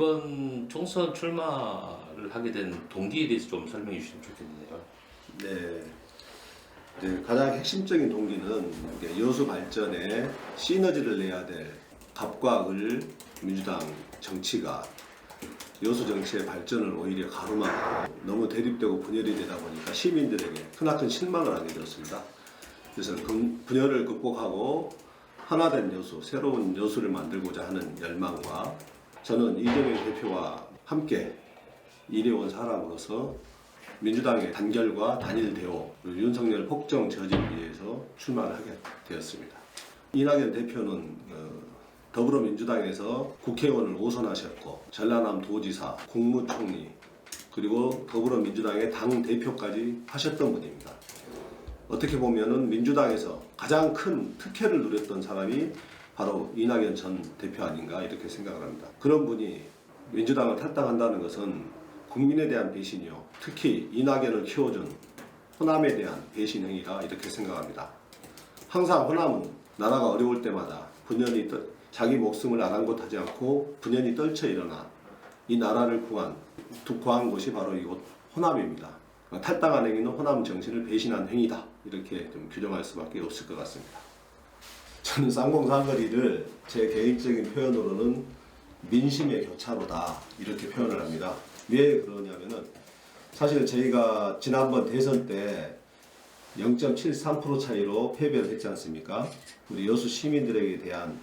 이번 총선 출마를 하게 된 동기에 대해서 좀 설명해 주시면 좋겠네요. 네. 네, 가장 핵심적인 동기는 여수 발전에 시너지를 내야 될 갑과 을 민주당 정치가 여수 정치의 발전을 오히려 가로막고 너무 대립되고 분열이 되다 보니까 시민들에게 크나큰 실망을 하게 되었습니다. 그래서 분열을 극복하고 하나된 여수, 새로운 여수를 만들고자 하는 열망과 저는 이재명 대표와 함께 일해온 사람으로서 민주당의 단결과 단일 대오, 윤석열 폭정 저지를 위해서 출마를 하게 되었습니다. 이낙연 대표는 더불어민주당에서 국회의원을 5선 하셨고 전라남 도지사, 국무총리, 그리고 더불어민주당의 당대표까지 하셨던 분입니다. 어떻게 보면은 민주당에서 가장 큰 특혜를 누렸던 사람이 바로 이낙연 전 대표 아닌가 이렇게 생각을 합니다. 그런 분이 민주당을 탈당한다는 것은 국민에 대한 배신이요. 특히 이낙연을 키워준 호남에 대한 배신 행위라 이렇게 생각합니다. 항상 호남은 나라가 어려울 때마다 분연히 자기 목숨을 아랑곳하지 않고 분연히 떨쳐 일어나 이 나라를 구한 곳이 바로 이곳 호남입니다. 탈당한 행위는 호남 정신을 배신한 행위다. 이렇게 좀 규정할 수밖에 없을 것 같습니다. 저는 쌍봉사거리를 제 개인적인 표현으로는 민심의 교차로다. 이렇게 표현을 합니다. 왜 그러냐면은 사실 저희가 지난번 대선 때 0.73% 차이로 패배를 했지 않습니까? 우리 여수 시민들에게 대한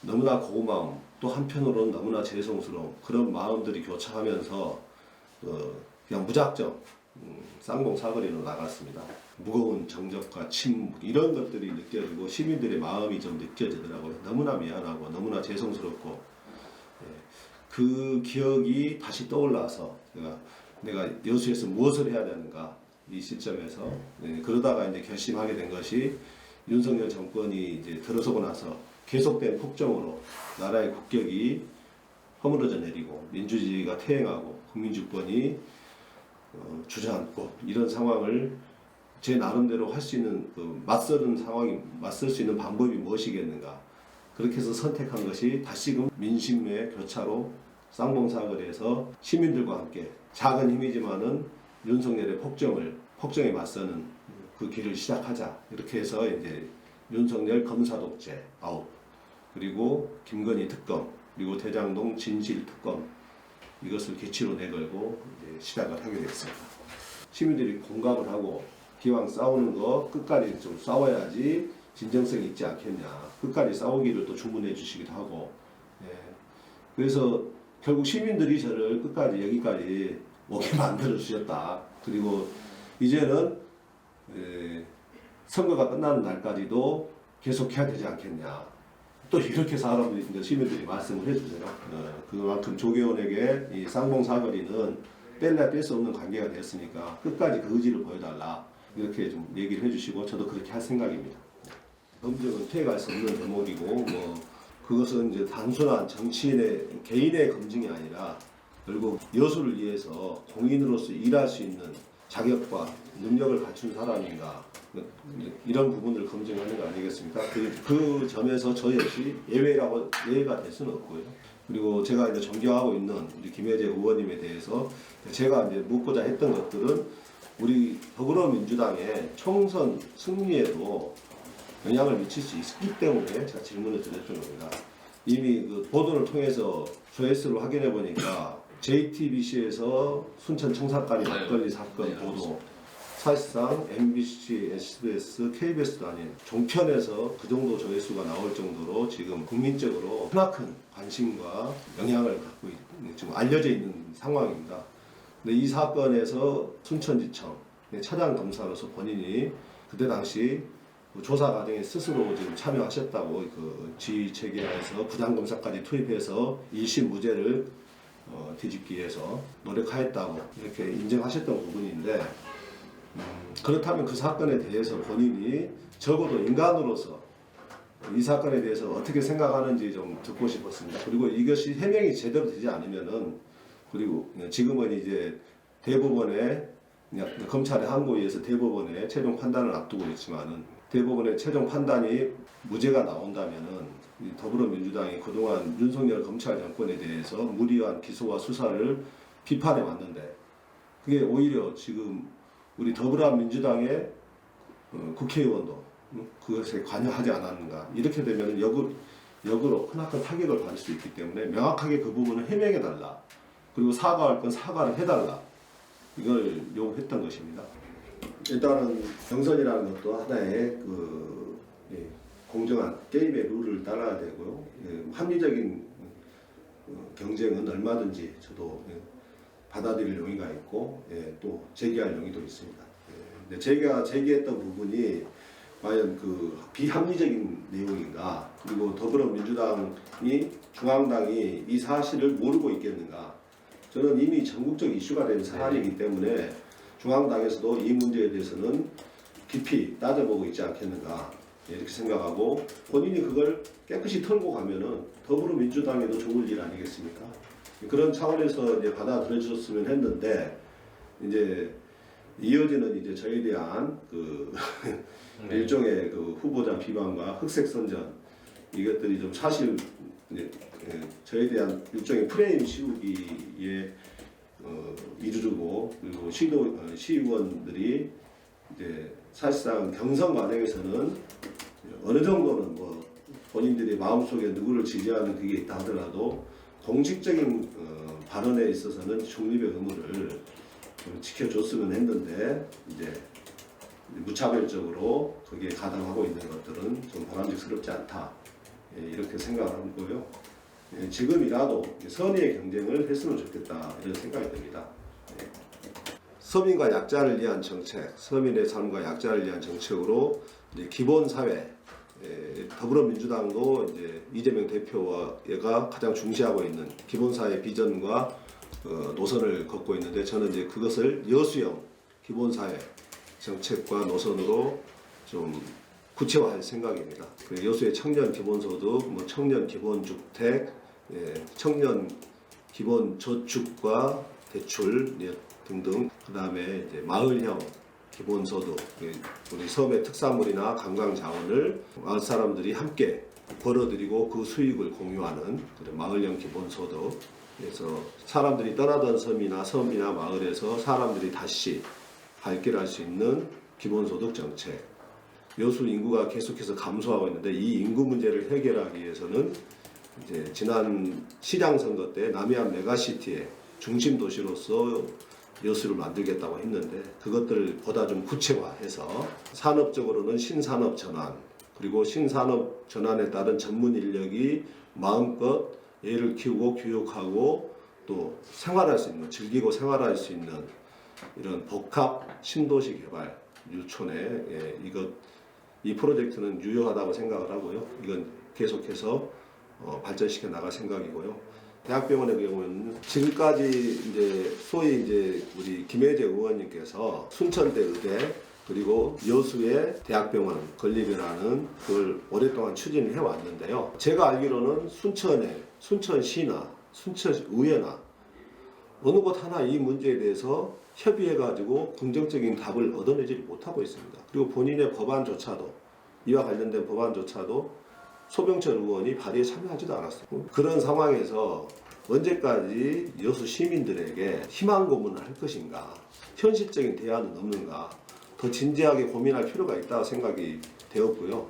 너무나 고마움, 또 한편으로는 너무나 죄송스러운 그런 마음들이 교차하면서 그냥 무작정 쌍봉 사거리로 나갔습니다. 무거운 정적과 침묵 이런 것들이 느껴지고 시민들의 마음이 좀 느껴지더라고요. 너무나 미안하고 너무나 죄송스럽고 그 기억이 다시 떠올라서 내가 여수에서 무엇을 해야 되는가 이 시점에서 그러다가 이제 결심하게 된 것이 윤석열 정권이 이제 들어서고 나서 계속된 폭정으로 나라의 국격이 허물어져 내리고 민주주의가 퇴행하고 국민주권이 주저앉고 이런 상황을 제 나름대로 할 수 있는 맞설 수 있는 방법이 무엇이겠는가 그렇게 해서 선택한 것이 다시금 민심의 교차로 쌍봉사거리에서 시민들과 함께 작은 힘이지만은 윤석열의 폭정에 맞서는 그 길을 시작하자 이렇게 해서 이제 윤석열 검사독재 아웃 그리고 김건희 특검 그리고 대장동 진실 특검 이것을 기치로 내걸고 이제 시작을 하게 됐습니다. 시민들이 공감을 하고 기왕 싸우는 거 끝까지 좀 싸워야지 진정성이 있지 않겠냐. 끝까지 싸우기를 또 주문해 주시기도 하고. 그래서 결국 시민들이 저를 끝까지 여기까지 오게 만들어 주셨다. 그리고 이제는 선거가 끝나는 날까지도 계속해야 되지 않겠냐. 또 이렇게 시민들이 말씀을 해주세요. 그만큼 조계원에게 이 쌍봉사거리는 뺄래야 뺄 수 없는 관계가 되었으니까 끝까지 그 의지를 보여달라. 이렇게 좀 얘기를 해주시고 저도 그렇게 할 생각입니다. 검증은 피해갈 수 없는 대목이고 그것은 이제 단순한 정치인의 개인의 검증이 아니라 결국 여수를 위해서 공인으로서 일할 수 있는 자격과 능력을 갖춘 사람인가 이런 부분을 검증하는 거 아니겠습니까? 그 점에서 저 역시 예외가 될 수는 없고요. 그리고 제가 이제 존경하고 있는 우리 김혜재 의원님에 대해서 제가 이제 묻고자 했던 것들은 우리 더불어민주당의 총선 승리에도 영향을 미칠 수 있기 때문에 제가 질문을 드렸던 겁니다. 이미 그 보도를 통해서 조회수를 확인해 보니까 JTBC에서 순천 청사까지 막걸리 사건 보도 사실상 MBC, SBS, KBS도 아닌 종편에서 그 정도 조회수가 나올 정도로 지금 국민적으로 크나큰 관심과 영향을 갖고 지금 알려져 있는 상황입니다. 근데 이 사건에서 순천지청 차장 검사로서 본인이 그때 당시 조사 과정에 스스로 지금 참여하셨다고 그 지휘 체계에서 부장검사까지 투입해서 1심 무죄를 뒤집기 위해서 노력하였다고 이렇게 인정하셨던 부분인데 그렇다면 그 사건에 대해서 본인이 적어도 인간으로서 이 사건에 대해서 어떻게 생각하는지 좀 듣고 싶었습니다. 그리고 이것이 해명이 제대로 되지 않으면은 그리고 지금은 이제 대법원에 검찰의 항고에 의해서 대법원의 최종 판단을 앞두고 있지만은 대부분의 최종 판단이 무죄가 나온다면은 이 더불어민주당이 그동안 윤석열 검찰 정권에 대해서 무리한 기소와 수사를 비판해 왔는데 그게 오히려 지금 우리 더불어민주당의 국회의원도 그것에 관여하지 않았는가 이렇게 되면 역으로 크나큰 타격을 받을 수 있기 때문에 명확하게 그 부분을 해명해달라. 그리고 사과할 건 사과를 해달라. 이걸 요구했던 것입니다. 일단은 경선이라는 것도 하나의 공정한 게임의 룰을 따라야 되고요. 합리적인 경쟁은 얼마든지 저도 받아들일 용의가 있고 또 제기할 용의도 있습니다. 근데 제가 제기했던 부분이 과연 그 비합리적인 내용인가 그리고 더불어민주당이 중앙당이 이 사실을 모르고 있겠는가 저는 이미 전국적 이슈가 된 사안이기 때문에 중앙당에서도 이 문제에 대해서는 깊이 따져보고 있지 않겠는가 이렇게 생각하고 본인이 그걸 깨끗이 털고 가면은 더불어민주당에도 좋을 일 아니겠습니까? 그런 차원에서 이제 받아들여줬으면 했는데 이제 이어지는 이제 저에 대한 그 일종의 그 후보자 비방과 흑색 선전 이것들이 좀 사실 이제 저에 대한 일종의 프레임 씌우기에 이르고 그리고 시의원들이 이제 사실상 경선 과정에서는 어느 정도는 뭐 본인들이 마음속에 누구를 지지하는 그게 있다 하더라도 공식적인 발언에 있어서는 중립의 의무를 좀 지켜줬으면 했는데 이제 무차별적으로 거기에 가담하고 있는 것들은 좀 바람직스럽지 않다 이렇게 생각하고요. 지금이라도 선의의 경쟁을 했으면 좋겠다 이런 생각이 듭니다. 서민과 약자를 위한 정책, 서민의 삶과 약자를 위한 정책으로 이제 기본사회, 더불어민주당도 이제 이재명 대표가 가장 중시하고 있는 기본사회 비전과 노선을 걷고 있는데 저는 이제 그것을 여수형 기본사회 정책과 노선으로 좀 구체화할 생각입니다. 여수의 청년 기본소득, 뭐 청년 기본주택, 청년 기본저축과 대출 등등, 그 다음에 이제 마을형 기본소득, 우리 섬의 특산물이나 관광 자원을 마을 사람들이 함께 벌어들이고 그 수익을 공유하는 그런 마을형 기본소득. 그래서 사람들이 떠나던 섬이나 마을에서 사람들이 다시 발길할 수 있는 기본소득 정책. 여수 인구가 계속해서 감소하고 있는데 이 인구 문제를 해결하기 위해서는 이제 지난 시장 선거 때 남해안 메가시티의 중심 도시로서 여수를 만들겠다고 했는데 그것들을 보다 좀 구체화해서 산업적으로는 신산업 전환 그리고 신산업 전환에 따른 전문 인력이 마음껏 애를 키우고 교육하고 또 생활할 수 있는 즐기고 생활할 수 있는 이런 복합 신도시 개발 유촌에 이 프로젝트는 유효하다고 생각을 하고요. 이건 계속해서 발전시켜 나갈 생각이고요. 대학병원의 경우는 지금까지 이제 소위 이제 우리 김혜재 의원님께서 순천대 의대 그리고 여수의 대학병원 건립이라는 그걸 오랫동안 추진을 해왔는데요. 제가 알기로는 순천시나 순천의회나 어느 곳 하나 이 문제에 대해서 협의해가지고 긍정적인 답을 얻어내지 못하고 있습니다. 그리고 본인의 법안조차도 이와 관련된 법안조차도 소병철 의원이 발의에 참여하지도 않았어요. 그런 상황에서 언제까지 여수 시민들에게 희망 고문을 할 것인가, 현실적인 대안은 없는가, 더 진지하게 고민할 필요가 있다고 생각이 되었고요.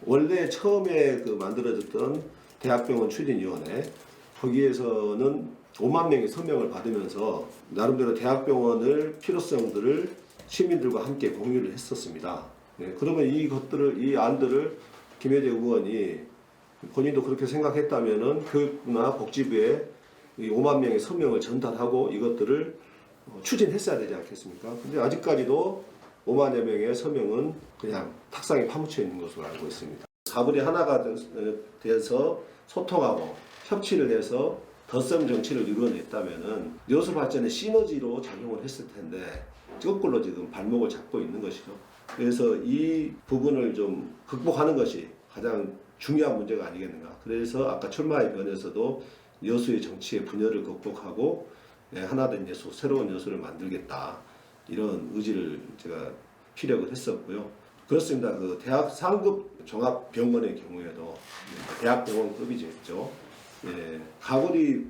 원래 처음에 만들어졌던 대학병원 추진위원회 거기에서는 5만 명의 서명을 받으면서 나름대로 대학병원을 필요성들을 시민들과 함께 공유를 했었습니다. 그러면 이 안들을 김혜재 의원이 본인도 그렇게 생각했다면은 교육부나 복지부에 이 5만 명의 서명을 전달하고 이것들을 추진했어야 되지 않겠습니까? 근데 아직까지도 5만여 명의 서명은 그냥 탁상에 파묻혀 있는 것으로 알고 있습니다. 4분의 하나가 돼서 소통하고 협치를 해서 덧셈 정치를 이루어냈다면은 여수 발전의 시너지로 작용을 했을 텐데 거꾸로 지금 발목을 잡고 있는 것이죠. 그래서 이 부분을 좀 극복하는 것이 가장 중요한 문제가 아니겠는가. 그래서 아까 출마의 변에서도 여수의 정치의 분열을 극복하고 하나된 여수, 새로운 여수를 만들겠다. 이런 의지를 제가 피력을 했었고요. 그렇습니다. 그 대학 상급 종합병원의 경우에도 대학병원급이죠. 예, 가골이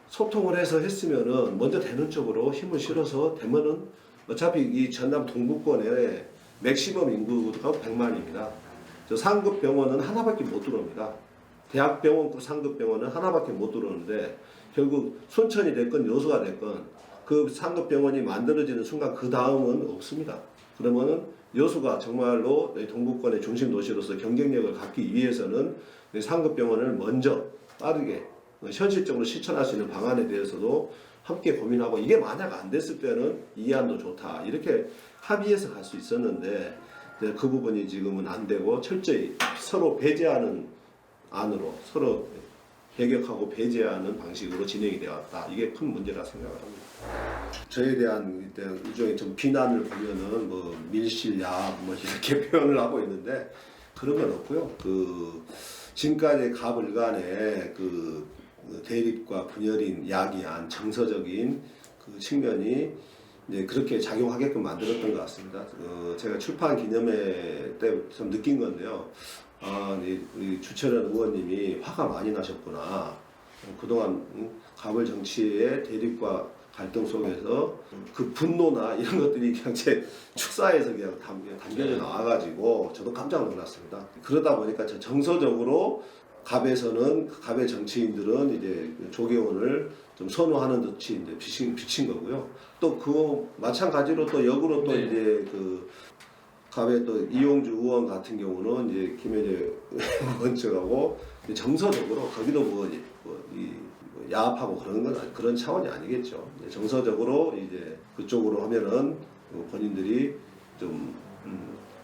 소통을 해서 했으면은 먼저 되는 쪽으로 힘을 실어서 되면은 어차피 이 전남 동부권의 맥시멈 인구가 100만입니다. 저 상급 병원은 하나밖에 못 들어옵니다. 대학병원급 상급 병원은 하나밖에 못 들어오는데 결국 순천이 됐건 여수가 됐건 그 상급 병원이 만들어지는 순간 그 다음은 없습니다. 그러면은 여수가 정말로 동부권의 중심 도시로서 경쟁력을 갖기 위해서는 상급 병원을 먼저 빠르게 현실적으로 실천할 수 있는 방안에 대해서도 함께 고민하고 이게 만약 안 됐을 때는 이 안도 좋다 이렇게 합의해서 갈 수 있었는데 그 부분이 지금은 안 되고 철저히 서로 배제하는 안으로 서로 배격하고 배제하는 방식으로 진행이 되었다. 이게 큰 문제라 생각을 합니다. 저에 대한 일종의 좀 비난을 보면은 뭐 밀실야 뭐 이렇게 표현을 하고 있는데 그런 건 없고요. 그 지금까지 가불간의 그 대립과 분열인 야기한 정서적인 그 측면이 이제 그렇게 작용하게끔 만들었던 것 같습니다. 제가 출판 기념회 때 좀 느낀 건데요. 우리 주철현 의원님이 화가 많이 나셨구나. 그동안 가불 정치의 대립과 갈등 속에서 그 분노나 이런 것들이 그냥 제 축사에서 그냥 담겨져 나와가지고 저도 깜짝 놀랐습니다. 그러다 보니까 정서적으로 갑의 정치인들은 이제 조계원을 좀 선호하는 듯이 이제 비친 거고요. 또 그거 마찬가지로 또 역으로 또 이제 그 갑의 또 이용주 의원 같은 경우는 이제 김현재 의원 측하고 정서적으로 거기도 야합하고 그런 차원이 아니겠죠. 정서적으로 이제 그쪽으로 하면은 본인들이 좀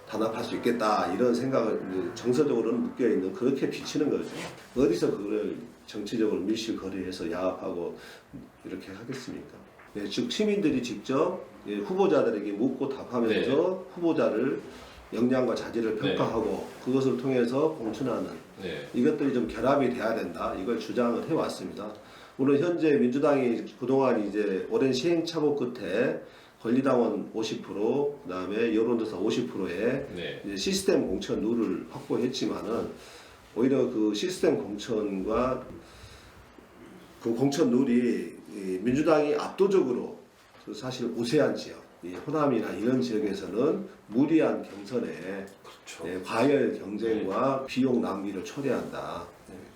단합할 수 있겠다 이런 생각을 정서적으로는 묶여 있는 그렇게 비치는 거죠. 어디서 그걸 정치적으로 밀실거리해서 야합하고 이렇게 하겠습니까? 네, 즉 시민들이 직접 후보자들에게 묻고 답하면서 후보자를 역량과 자질을 평가하고 그것을 통해서 공천하는 이것들이 좀 결합이 돼야 된다. 이걸 주장을 해왔습니다. 물론 현재 민주당이 그동안 이제 오랜 시행착오 끝에 권리당원 50%, 그다음에 여론조사 50%의 시스템 공천 룰을 확보했지만은 오히려 그 시스템 공천과 그 공천 룰이 민주당이 압도적으로 사실 우세한 지역, 호남이나 이런 지역에서는 무리한 경선에 과열 경쟁과 비용 낭비를 초래한다.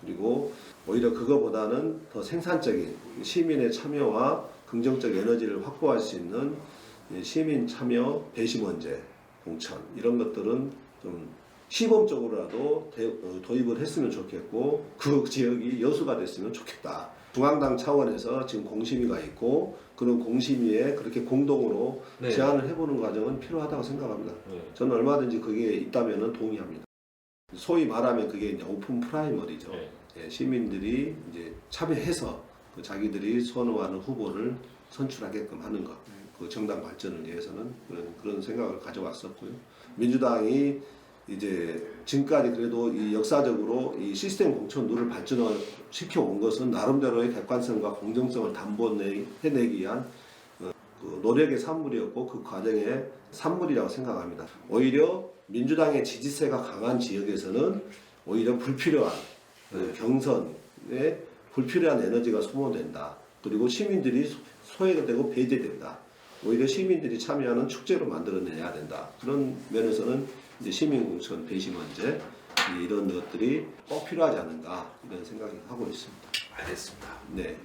그리고 오히려 그거보다는 더 생산적인 시민의 참여와 긍정적 에너지를 확보할 수 있는 시민 참여 배심원제 공천 이런 것들은 좀 시범적으로라도 도입을 했으면 좋겠고 그 지역이 여수가 됐으면 좋겠다. 중앙당 차원에서 지금 공심위가 있고 그런 공심위에 그렇게 공동으로 제안을 해보는 과정은 필요하다고 생각합니다. 저는 얼마든지 그게 있다면 동의합니다. 소위 말하면 그게 이제 오픈 프라이머리죠. 시민들이 이제 참여해서 그 자기들이 선호하는 후보를 선출하게끔 하는 것. 그 정당 발전을 위해서는 그런 생각을 가져왔었고요. 민주당이 이제 지금까지 그래도 이 역사적으로 이 시스템 공천 룰을 발전을 시켜온 것은 나름대로의 객관성과 공정성을 담보해내기 위한 그 노력의 산물이었고 그 과정의 산물이라고 생각합니다. 오히려 민주당의 지지세가 강한 지역에서는 오히려 불필요한 경선에 불필요한 에너지가 소모된다. 그리고 시민들이 소외되고 배제된다. 오히려 시민들이 참여하는 축제로 만들어내야 된다. 그런 면에서는 이제 시민공천 배심원제 이런 것들이 꼭 필요하지 않은가 이런 생각을 하고 있습니다. 알겠습니다. 네.